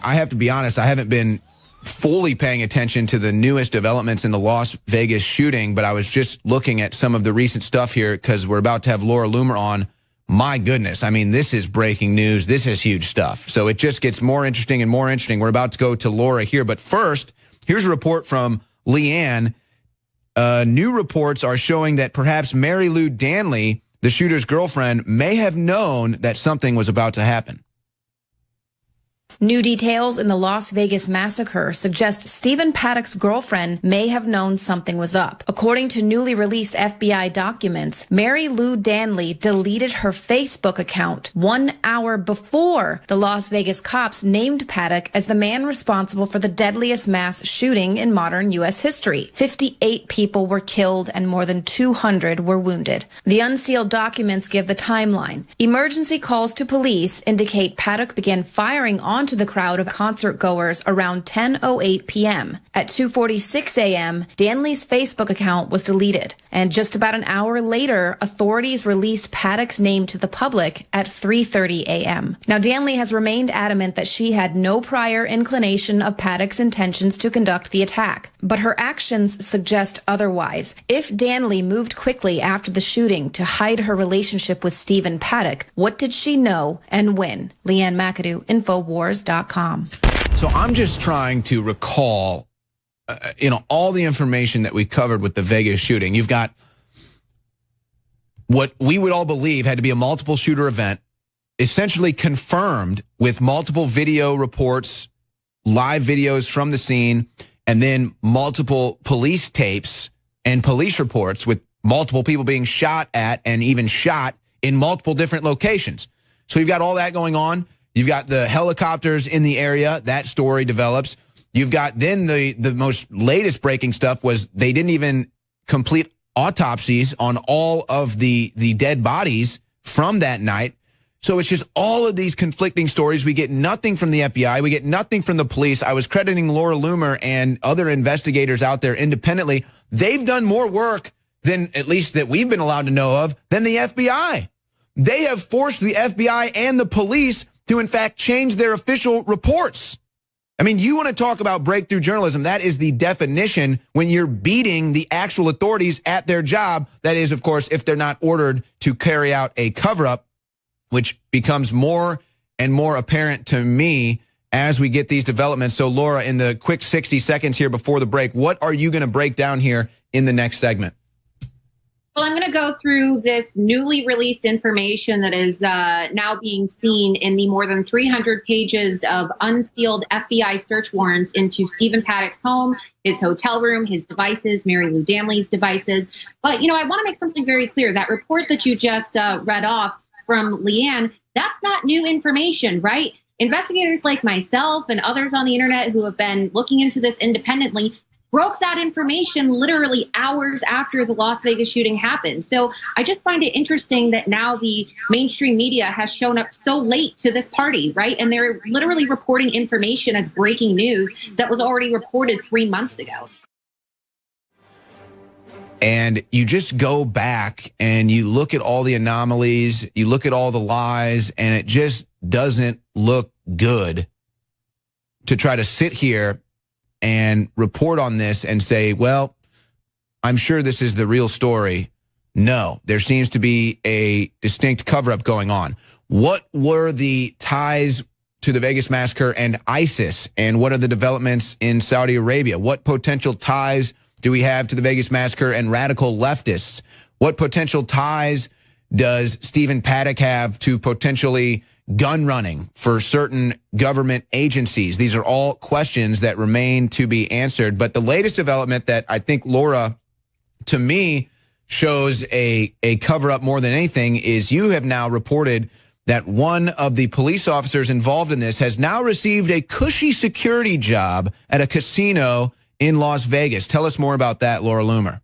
I have to be honest, I haven't been fully paying attention to the newest developments in the Las Vegas shooting, but I was just looking at some of the recent stuff here because we're about to have Laura Loomer on. My goodness, I mean, this is breaking news. This is huge stuff. So it just gets more interesting and more interesting. We're about to go to Laura here, but first, here's a report from Leanne. New reports are showing that perhaps Mary Lou Danley, the shooter's girlfriend, may have known that something was about to happen. New details in the Las Vegas massacre suggest Stephen Paddock's girlfriend may have known something was up. According to newly released FBI documents, Mary Lou Danley deleted her Facebook account 1 hour before the Las Vegas cops named Paddock as the man responsible for the deadliest mass shooting in modern U.S. history. 58 people were killed and more than 200 were wounded. The unsealed documents give the timeline. Emergency calls to police indicate Paddock began firing onto the crowd of concert goers around 10:08 p.m. At 2:46 a.m., Danley's Facebook account was deleted, and just about an hour later, authorities released Paddock's name to the public at 3:30 a.m. Now, Danley has remained adamant that she had no prior inclination of Paddock's intentions to conduct the attack, but her actions suggest otherwise. If Danley moved quickly after the shooting to hide her relationship with Stephen Paddock, what did she know and when? Leanne McAdoo, Infowars.com. So I'm just trying to recall, all the information that we covered with the Vegas shooting. You've got what we would all believe had to be a multiple shooter event, essentially confirmed with multiple video reports, live videos from the scene, and then multiple police tapes and police reports with multiple people being shot at and even shot in multiple different locations. So you've got all that going on. You've got the helicopters in the area. That story develops. You've got then the most latest breaking stuff was they didn't even complete autopsies on all of the dead bodies from that night. So it's just all of these conflicting stories. We get nothing from the FBI. We get nothing from the police. I was crediting Laura Loomer and other investigators out there independently. They've done more work than, at least that we've been allowed to know of, than the FBI. They have forced the FBI and the police to, in fact, change their official reports. I mean, you want to talk about breakthrough journalism. That is the definition when you're beating the actual authorities at their job. That is, of course, if they're not ordered to carry out a cover-up, which becomes more and more apparent to me as we get these developments. So, Laura, in the quick 60 seconds here before the break, what are you going to break down here in the next segment? Well, I'm going to go through this newly released information that is now being seen in the more than 300 pages of unsealed FBI search warrants into Stephen Paddock's home, his hotel room, his devices, Mary Lou Danley's devices. But, I want to make something very clear. That report that you just read off from Leanne, that's not new information, right? Investigators like myself and others on the internet who have been looking into this independently broke that information literally hours after the Las Vegas shooting happened. So I just find it interesting that now the mainstream media has shown up so late to this party, right? And they're literally reporting information as breaking news that was already reported 3 months ago. And you just go back and you look at all the anomalies, you look at all the lies, and it just doesn't look good to try to sit here and report on this and say, well, I'm sure this is the real story. No, there seems to be a distinct cover-up going on. What were the ties to the Vegas massacre and ISIS? And what are the developments in Saudi Arabia? What potential ties do we have to the Vegas massacre and radical leftists? What potential ties does Stephen Paddock have to potentially gun running for certain government agencies? These are all questions that remain to be answered. But the latest development that I think, Laura, to me, shows a cover-up more than anything is you have now reported that one of the police officers involved in this has now received a cushy security job at a casino in Las Vegas. Tell us more about that, Laura Loomer.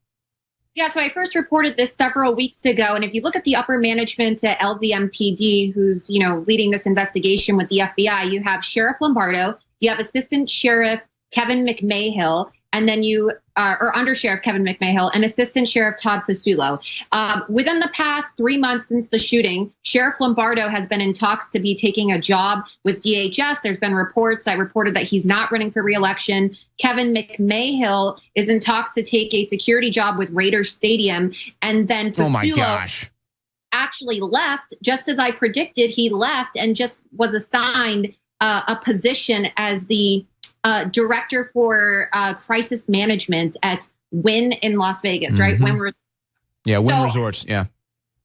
Yeah, so I first reported this several weeks ago, and if you look at the upper management at LVMPD, who's leading this investigation with the FBI, you have Sheriff Lombardo, you have Assistant Sheriff Kevin McMahill, and then or Under Sheriff Kevin McMahill, and Assistant Sheriff Todd Fasulo. Within the past 3 months since the shooting, Sheriff Lombardo has been in talks to be taking a job with DHS. There's been reports. I reported that he's not running for re-election. Kevin McMahill is in talks to take a security job with Raiders Stadium. And then Fasulo, oh my gosh, actually left, just as I predicted. He left and just was assigned a position as the director for crisis management at Wynn in Las Vegas, right? Wynn Resorts, yeah.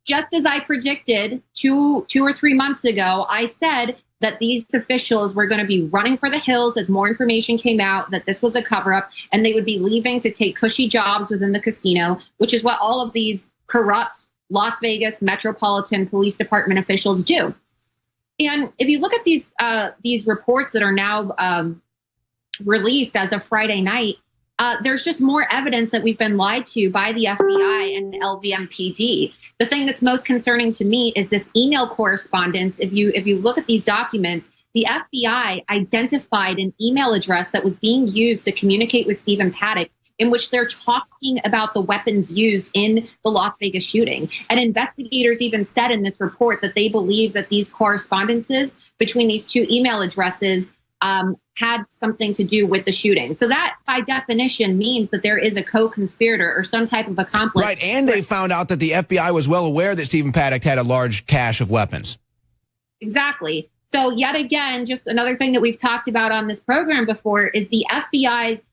Just as I predicted 2 or 3 months ago, I said that these officials were going to be running for the hills as more information came out, that this was a cover-up, and they would be leaving to take cushy jobs within the casino, which is what all of these corrupt Las Vegas Metropolitan Police Department officials do. And if you look at these reports that are now released as of Friday night, there's just more evidence that we've been lied to by the FBI and LVMPD. The thing that's most concerning to me is this email correspondence. If you look at these documents, the FBI identified an email address that was being used to communicate with Stephen Paddock, in which they're talking about the weapons used in the Las Vegas shooting. And investigators even said in this report that they believe that these correspondences between these two email addresses had something to do with the shooting. So that, by definition, means that there is a co-conspirator or some type of accomplice. Right, and they found out that the FBI was well aware that Stephen Paddock had a large cache of weapons. Exactly. So yet again, just another thing that we've talked about on this program before is the FBI's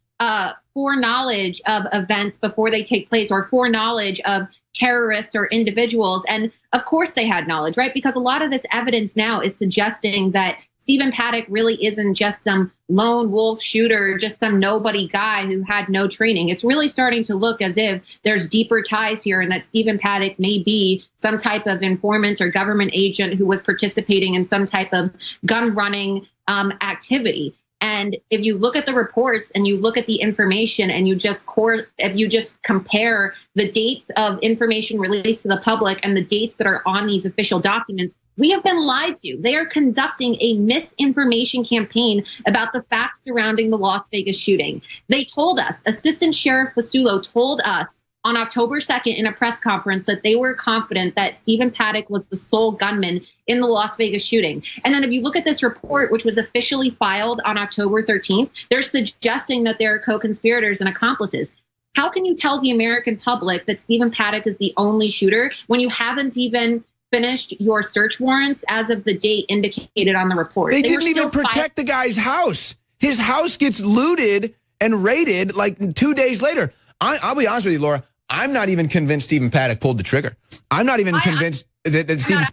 foreknowledge of events before they take place, or foreknowledge of terrorists or individuals. And of course they had knowledge, right? Because a lot of this evidence now is suggesting that Stephen Paddock really isn't just some lone wolf shooter, just some nobody guy who had no training. It's really starting to look as if there's deeper ties here, and that Stephen Paddock may be some type of informant or government agent who was participating in some type of gun running activity. And if you look at the reports and you look at the information and if you just compare the dates of information released to the public and the dates that are on these official documents, we have been lied to. They are conducting a misinformation campaign about the facts surrounding the Las Vegas shooting. They told us, Assistant Sheriff Fasulo told us on October 2nd in a press conference that they were confident that Stephen Paddock was the sole gunman in the Las Vegas shooting. And then if you look at this report, which was officially filed on October 13th, they're suggesting that there are co-conspirators and accomplices. How can you tell the American public that Stephen Paddock is the only shooter when you haven't even finished your search warrants as of the date indicated on the report? They didn't even protect the guy's house. His house gets looted and raided like 2 days later. I'll be honest with you, Laura. I'm not even convinced Stephen Paddock pulled the trigger. I'm not even convinced that Stephen,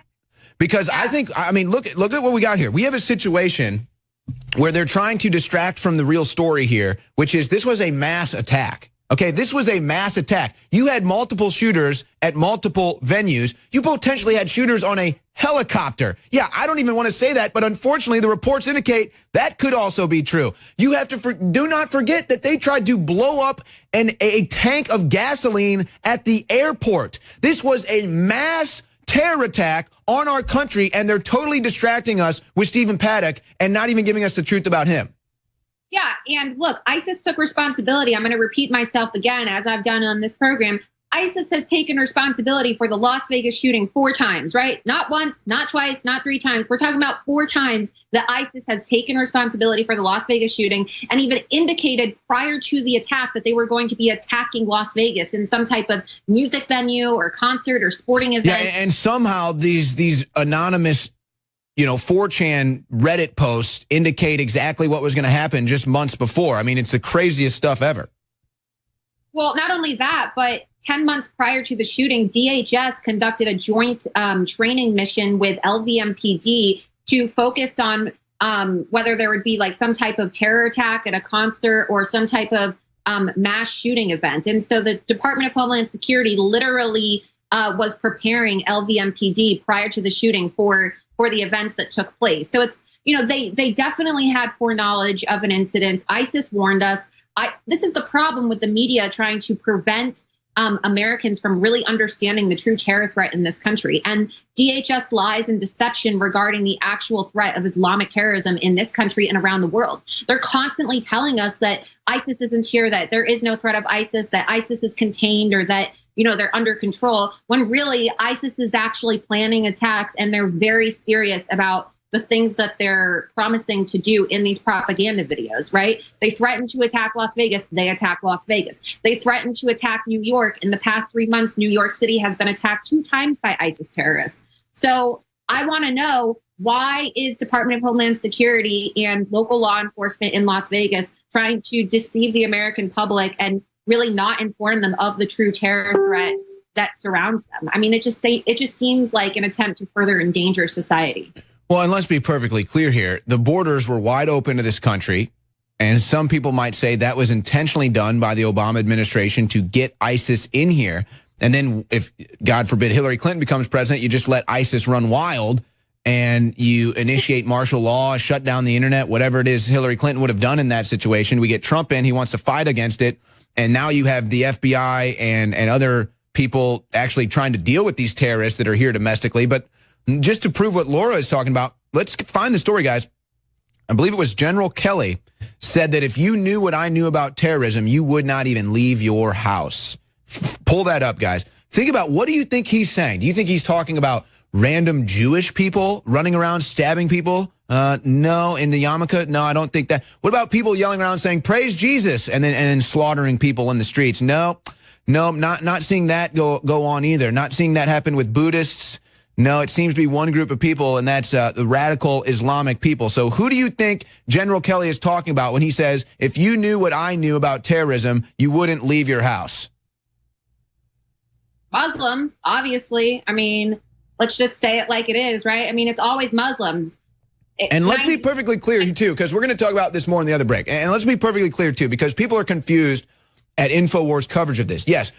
because I mean, look at what we got here. We have a situation where they're trying to distract from the real story here, which is this was a mass attack. Okay, this was a mass attack. You had multiple shooters at multiple venues. You potentially had shooters on a helicopter. Yeah, I don't even want to say that, but unfortunately the reports indicate that could also be true. You have to do not forget that they tried to blow up a tank of gasoline at the airport. This was a mass terror attack on our country, and they're totally distracting us with Stephen Paddock and not even giving us the truth about him. Yeah, and look, ISIS took responsibility. I'm going to repeat myself again, as I've done on this program. ISIS has taken responsibility for the Las Vegas shooting 4 times, right? Not once, not twice, not 3 times. We're talking about 4 times that ISIS has taken responsibility for the Las Vegas shooting, and even indicated prior to the attack that they were going to be attacking Las Vegas in some type of music venue or concert or sporting event. Yeah, and somehow these anonymous 4chan Reddit posts indicate exactly what was going to happen just months before. I mean, it's the craziest stuff ever. Well, not only that, but 10 months prior to the shooting, DHS conducted a joint training mission with LVMPD to focus on whether there would be like some type of terror attack at a concert or some type of mass shooting event. And so the Department of Homeland Security literally was preparing LVMPD prior to the shooting for the events that took place. So it's, they definitely had foreknowledge of an incident. ISIS warned us. This is the problem with the media trying to prevent Americans from really understanding the true terror threat in this country. And DHS lies and deception regarding the actual threat of Islamic terrorism in this country and around the world. They're constantly telling us that ISIS isn't here, that there is no threat of ISIS, that ISIS is contained, or that, you know, they're under control, when really ISIS is actually planning attacks, and they're very serious about the things that they're promising to do in these propaganda videos, right? They threaten to attack Las Vegas, they attack Las Vegas. They threaten to attack New York. In the past 3 months, New York City has been attacked 2 times by ISIS terrorists. So I want to know, why is Department of Homeland Security and local law enforcement in Las Vegas trying to deceive the American public and really not inform them of the true terror threat that surrounds them? I mean, it just seems like an attempt to further endanger society. Well, and let's be perfectly clear here. The borders were wide open to this country, and some people might say that was intentionally done by the Obama administration to get ISIS in here. And then if, God forbid, Hillary Clinton becomes president, you just let ISIS run wild and you initiate martial law, shut down the internet, whatever it is Hillary Clinton would have done in that situation. We get Trump in, he wants to fight against it. And now you have the FBI and other people actually trying to deal with these terrorists that are here domestically. But just to prove what Laura is talking about, let's find the story, guys. I believe it was General Kelly said that if you knew what I knew about terrorism, you would not even leave your house. Pull that up, guys. Think about, what do you think he's saying? Do you think he's talking about random Jewish people running around stabbing people? No, in the yarmulke? No, I don't think that. What about people yelling around saying, praise Jesus, and then slaughtering people in the streets? No, not seeing that go on either. Not seeing that happen with Buddhists. No, it seems to be one group of people, and that's the radical Islamic people. So who do you think General Kelly is talking about when he says, if you knew what I knew about terrorism, you wouldn't leave your house? Muslims, obviously. I mean, let's just say it like it is, right? I mean, it's always Muslims. And let's be perfectly clear, too, because we're going to talk about this more in the other break. And let's be perfectly clear, too, because people are confused at InfoWars coverage of this. Yes,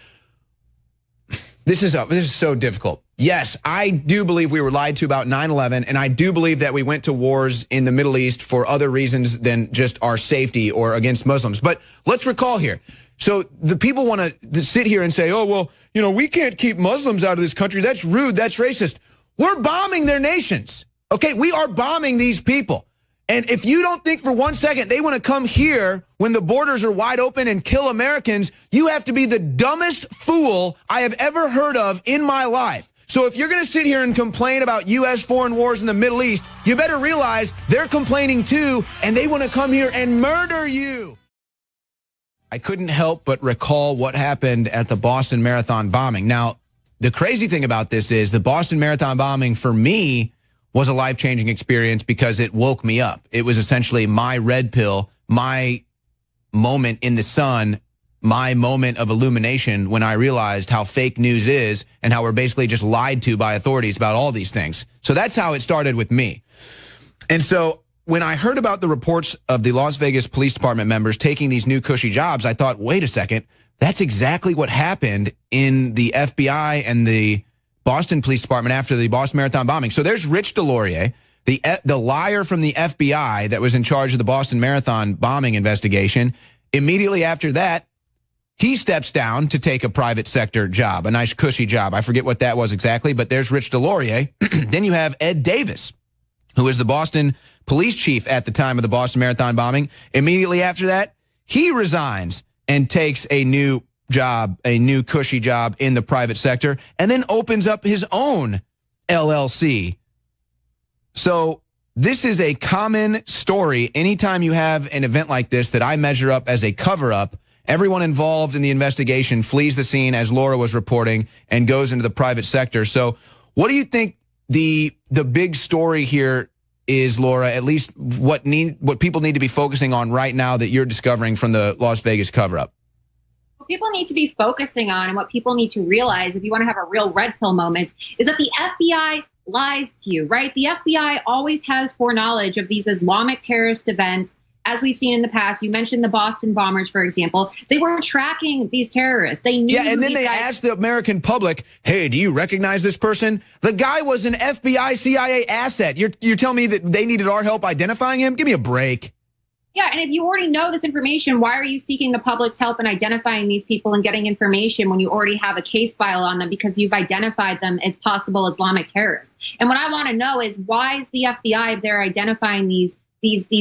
this is so difficult. Yes, I do believe we were lied to about 9/11, and I do believe that we went to wars in the Middle East for other reasons than just our safety or against Muslims. But let's recall here. So the people want to sit here and say, oh, well, you know, we can't keep Muslims out of this country. That's rude. That's racist. We're bombing their nations. Okay, we are bombing these people. And if you don't think for 1 second they want to come here when the borders are wide open and kill Americans, you have to be the dumbest fool I have ever heard of in my life. So if you're going to sit here and complain about U.S. foreign wars in the Middle East, you better realize they're complaining too, and they want to come here and murder you. I couldn't help but recall what happened at the Boston Marathon bombing. Now, the crazy thing about this is the Boston Marathon bombing, for me, was a life-changing experience because it woke me up. It was essentially my red pill, my moment in the sun, my moment of illumination when I realized how fake news is and how we're basically just lied to by authorities about all these things. So that's how it started with me. And so when I heard about the reports of the Las Vegas Police Department members taking these new cushy jobs, I thought, wait a second, that's exactly what happened in the FBI and the Boston Police Department after the Boston Marathon bombing. So there's Rich Delorier, the liar from the FBI that was in charge of the Boston Marathon bombing investigation. Immediately after that, he steps down to take a private sector job, a nice cushy job. I forget what that was exactly, but there's Rich Delorier. Then you have Ed Davis, who was the Boston police chief at the time of the Boston Marathon bombing. Immediately after that, he resigns and takes a new job, a new cushy job in the private sector, and then opens up his own LLC. So this is a common story. Anytime you have an event like this that I measure up as a cover-up, everyone involved in the investigation flees the scene, as Laura was reporting, and goes into the private sector. So what do you think the big story here is, Laura, at least what people need to be focusing on right now that you're discovering from the Las Vegas cover-up? What people need to be focusing on, and what people need to realize if you want to have a real red pill moment, is that the FBI lies to you, right? The FBI always has foreknowledge of these Islamic terrorist events. As we've seen in the past, you mentioned the Boston bombers, for example. They were tracking these terrorists. They knew. Yeah, and then they asked the American public, hey, do you recognize this person? The guy was an FBI, CIA asset. You're telling me that they needed our help identifying him? Give me a break. Yeah, and if you already know this information, why are you seeking the public's help in identifying these people and getting information when you already have a case file on them because you've identified them as possible Islamic terrorists? And what I want to know is, why is the FBI, if they're identifying these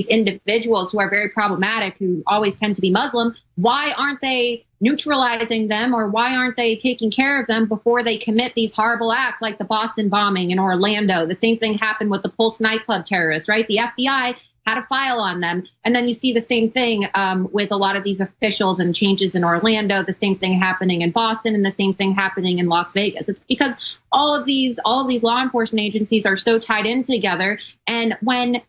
individuals who are very problematic, who always tend to be Muslim, why aren't they neutralizing them, or why aren't they taking care of them before they commit these horrible acts like the Boston bombing in Orlando? The same thing happened with the Pulse nightclub terrorists, right? The FBI had a file on them. And then you see the same thing with a lot of these officials and changes in Orlando, the same thing happening in Boston, and the same thing happening in Las Vegas. It's because all of these law enforcement agencies are so tied in together. And when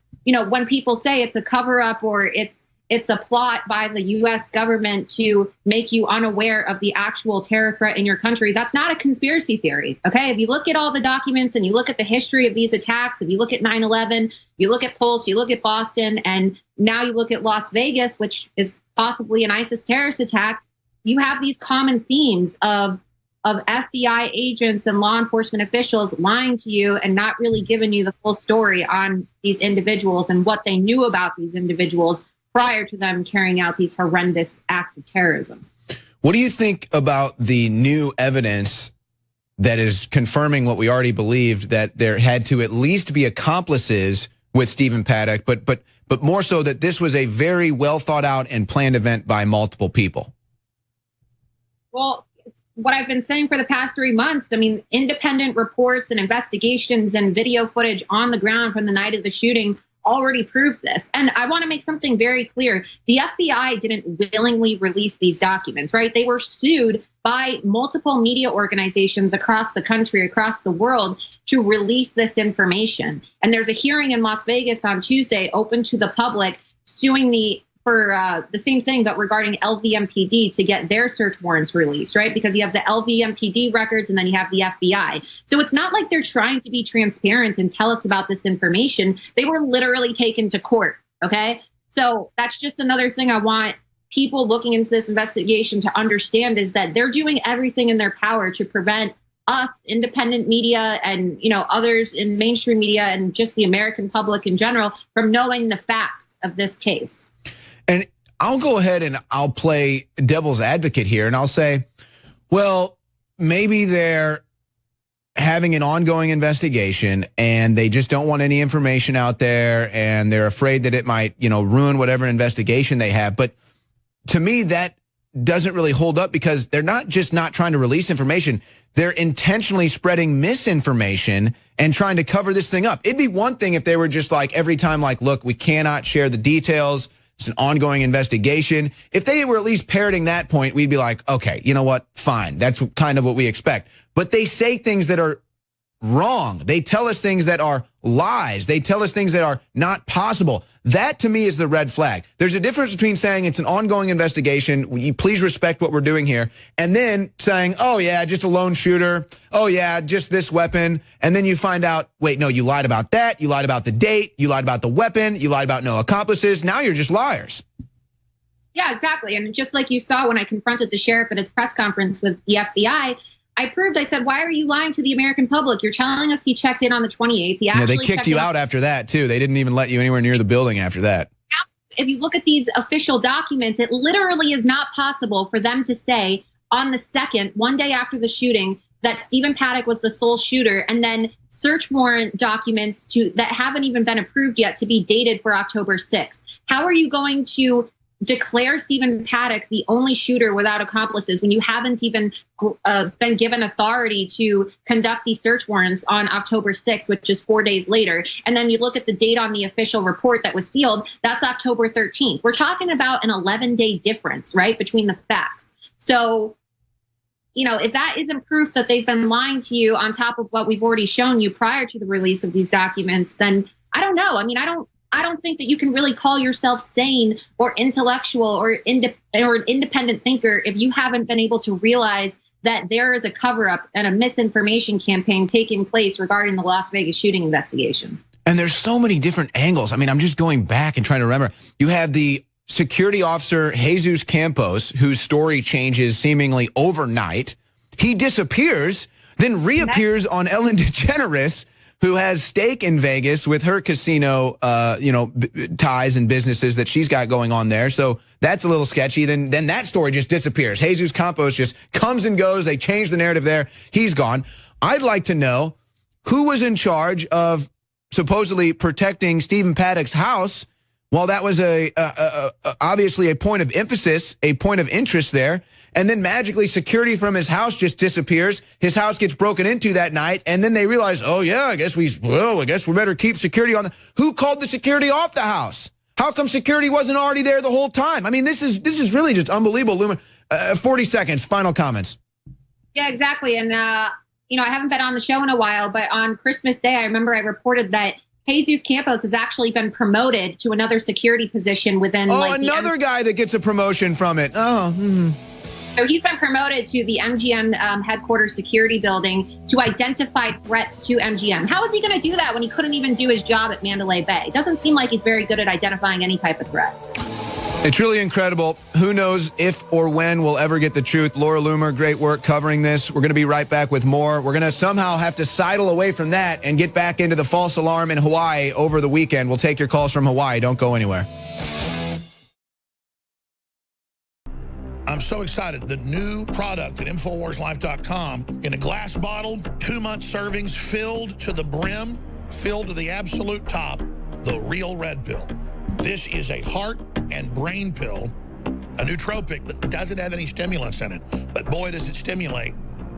people say it's a cover up, or it's a plot by the U.S. government to make you unaware of the actual terror threat in your country, that's not a conspiracy theory, okay? If you look at all the documents and you look at the history of these attacks, if you look at 9/11, you look at Pulse, you look at Boston, and now you look at Las Vegas, which is possibly an ISIS terrorist attack, you have these common themes of FBI agents and law enforcement officials lying to you and not really giving you the full story on these individuals and what they knew about these individuals prior to them carrying out these horrendous acts of terrorism. What do you think about the new evidence that is confirming what we already believed, that there had to at least be accomplices with Stephen Paddock, but more so that this was a very well thought out and planned event by multiple people? Well, it's what I've been saying for the past 3 months. I mean, independent reports and investigations and video footage on the ground from the night of the shooting already proved this. And I want to make something very clear. The FBI didn't willingly release these documents, right? They were sued by multiple media organizations across the country, across the world, to release this information. And there's a hearing in Las Vegas on Tuesday, open to the public, suing for the same thing, but regarding LVMPD, to get their search warrants released, right? Because you have the LVMPD records and then you have the FBI. So it's not like they're trying to be transparent and tell us about this information. They were literally taken to court, okay? So that's just another thing I want people looking into this investigation to understand, is that they're doing everything in their power to prevent us, independent media, and others in mainstream media and just the American public in general, from knowing the facts of this case. And I'll go ahead and I'll play devil's advocate here, and I'll say, well, maybe they're having an ongoing investigation and they just don't want any information out there, and they're afraid that it might, ruin whatever investigation they have. But to me, that doesn't really hold up, because they're not just not trying to release information. They're intentionally spreading misinformation and trying to cover this thing up. It'd be one thing if they were just like, every time, like, look, we cannot share the details. It's an ongoing investigation. If they were at least parroting that point, we'd be like, okay, you know what? Fine. That's kind of what we expect. But they say things that are wrong. They tell us things that are lies. They tell us things that are not possible. That, to me, is the red flag. There's a difference between saying it's an ongoing investigation, will you please respect what we're doing here, and then saying, oh yeah, just a lone shooter, oh yeah, just this weapon, and then you find out, wait, no, you lied about that, you lied about the date, you lied about the weapon, you lied about no accomplices, now you're just liars. Yeah, exactly. And just like you saw when I confronted the sheriff at his press conference with the FBI, I said, why are you lying to the American public? You're telling us he checked in on the 28th. They kicked you out after that, too. They didn't even let you anywhere near the building after that. If you look at these official documents, it literally is not possible for them to say on the 2nd, one day after the shooting, that Stephen Paddock was the sole shooter, and then search warrant documents that haven't even been approved yet to be dated for October 6th. How are you going to declare Stephen Paddock the only shooter without accomplices when you haven't even been given authority to conduct these search warrants on October 6th, which is 4 days later? And then you look at the date on the official report that was sealed, that's October 13th. We're talking about an 11-day difference, right, between the facts. So, if that isn't proof that they've been lying to you on top of what we've already shown you prior to the release of these documents, then I don't know. I mean, I don't think that you can really call yourself sane or intellectual or an independent thinker if you haven't been able to realize that there is a cover-up and a misinformation campaign taking place regarding the Las Vegas shooting investigation. And there's so many different angles. I mean, I'm just going back and trying to remember. You have the security officer, Jesus Campos, whose story changes seemingly overnight. He disappears, then reappears on Ellen DeGeneres who has stake in Vegas with her casino, ties and businesses that she's got going on there. So that's a little sketchy. Then that story just disappears. Jesus Campos just comes and goes. They change the narrative there. He's gone. I'd like to know who was in charge of supposedly protecting Stephen Paddock's house. Well, that was obviously a point of emphasis, a point of interest there. And then magically security from his house just disappears. His house gets broken into that night. And then they realize, oh, yeah, I guess we better keep security on. Who called the security off the house? How come security wasn't already there the whole time? I mean, this is really just unbelievable. Lumen, 40 seconds, final comments. Yeah, exactly. And, I haven't been on the show in a while, but on Christmas Day, I remember I reported that Jesus Campos has actually been promoted to another security position within. Another guy that gets a promotion from it. So he's been promoted to the MGM headquarters security building to identify threats to MGM. How is he going to do that when he couldn't even do his job at Mandalay Bay? It doesn't seem like he's very good at identifying any type of threat. It's really incredible. Who knows if or when we'll ever get the truth. Laura Loomer, great work covering this. We're going to be right back with more. We're going to somehow have to sidle away from that and get back into the false alarm in Hawaii over the weekend. We'll take your calls from Hawaii. Don't go anywhere. I'm so excited. The new product at InfoWarsLife.com in a glass bottle, 2-month servings, filled to the brim, filled to the absolute top, the real red pill. This is a heart and brain pill, a nootropic that doesn't have any stimulants in it. But boy, does it stimulate,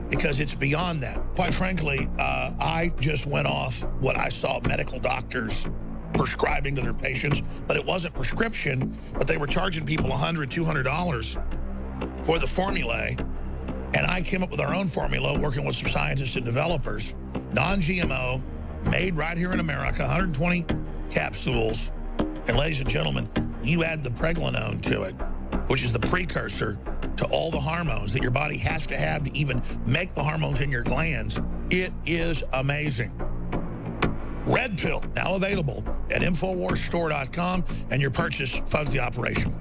because it's beyond that. Quite frankly, I just went off what I saw medical doctors prescribing to their patients, but it wasn't prescription, but they were charging people $100, $200 for the formulae. And I came up with our own formula, working with some scientists and developers, non-GMO, made right here in America, 120 capsules. And ladies and gentlemen, you add the pregnenolone to it, which is the precursor to all the hormones that your body has to have to even make the hormones in your glands. It is amazing. Red Pill, now available at InfoWarsStore.com, and your purchase funds the operation.